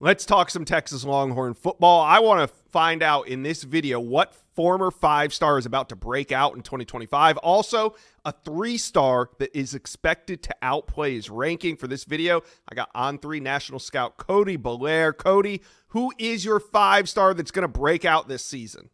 Let's talk some Texas Longhorn football. I want to find out in this video what former five-star is about to break out in 2025. Also, a three-star that is expected to outplay his ranking. For this video, I got On3 National Scout Cody Belair. Cody, who is your five-star that's going to break out this season?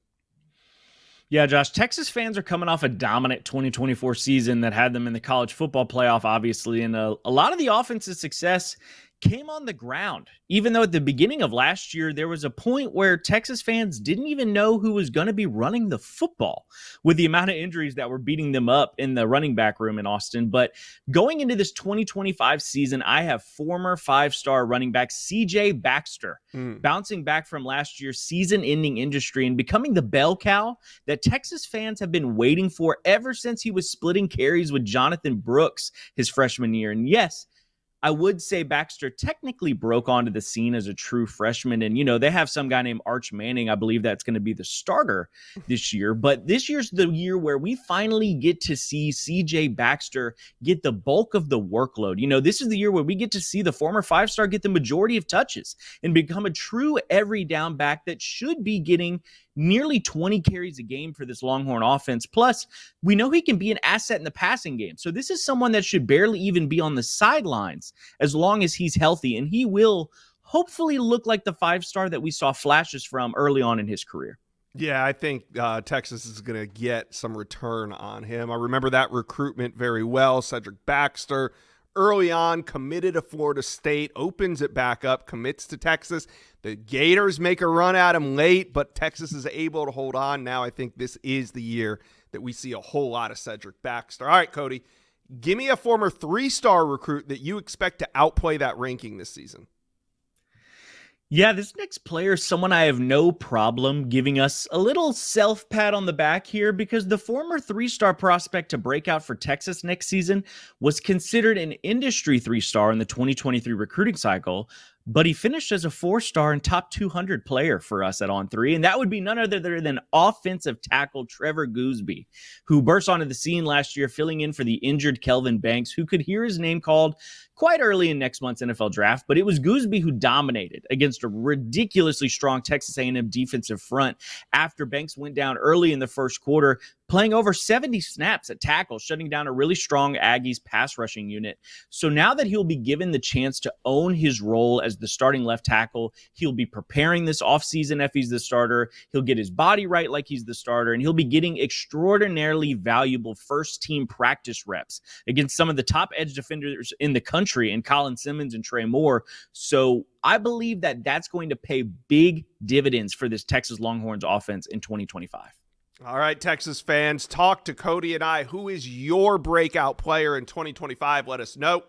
Yeah, Josh, Texas fans are coming off a dominant 2024 season that had them in the college football playoff, obviously, and a lot of the offensive success came on the ground. Even though at the beginning of last year, there was a point where Texas fans didn't even know who was going to be running the football with the amount of injuries that were beating them up in the running back room in Austin. But going into this 2025 season, I have former five-star running back CJ Baxter bouncing back from last year's season-ending injury and becoming the bell cow that Texas fans have been waiting for ever since he was splitting carries with Jonathan Brooks his freshman year. And yes, I would say Baxter technically broke onto the scene as a true freshman. And, they have some guy named Arch Manning. I believe that's going to be the starter this year. But this year's the year where we finally get to see CJ Baxter get the bulk of the workload. This is the year where we get to see the former five-star get the majority of touches and become a true every down back that should be getting nearly 20 carries a game for this Longhorn offense. Plus, we know he can be an asset in the passing game. So this is someone that should barely even be on the sidelines as long as he's healthy. And he will hopefully look like the five-star that we saw flashes from early on in his career. Yeah, I think Texas is going to get some return on him. I remember that recruitment very well. Cedric Baxter, early on, committed to Florida State, opens it back up, commits to Texas. The Gators make a run at him late, but Texas is able to hold on. Now I think this is the year that we see a whole lot of Cedric Baxter. All right, Cody, give me a former three-star recruit that you expect to outplay that ranking this season. Yeah, this next player is someone I have no problem giving us a little self-pat on the back here because the former three-star prospect to break out for Texas next season was considered an industry three-star in the 2023 recruiting cycle, but he finished as a four-star and top 200 player for us at On3, and that would be none other than offensive tackle Trevor Gooseby, who burst onto the scene last year, filling in for the injured Kelvin Banks, who could hear his name called quite early in next month's NFL draft. But it was Gooseby who dominated against a ridiculously strong Texas A&M defensive front after Banks went down early in the first quarter, playing over 70 snaps at tackle, shutting down a really strong Aggies pass rushing unit. So now that he'll be given the chance to own his role as the starting left tackle, he'll be preparing this offseason if he's the starter. He'll get his body right like he's the starter, and he'll be getting extraordinarily valuable first-team practice reps against some of the top edge defenders in the country, and Colin Simmons and Trey Moore. So I believe that that's going to pay big dividends for this Texas Longhorns offense in 2025. All right, Texas fans, talk to Cody and I. Who is your breakout player in 2025? Let us know.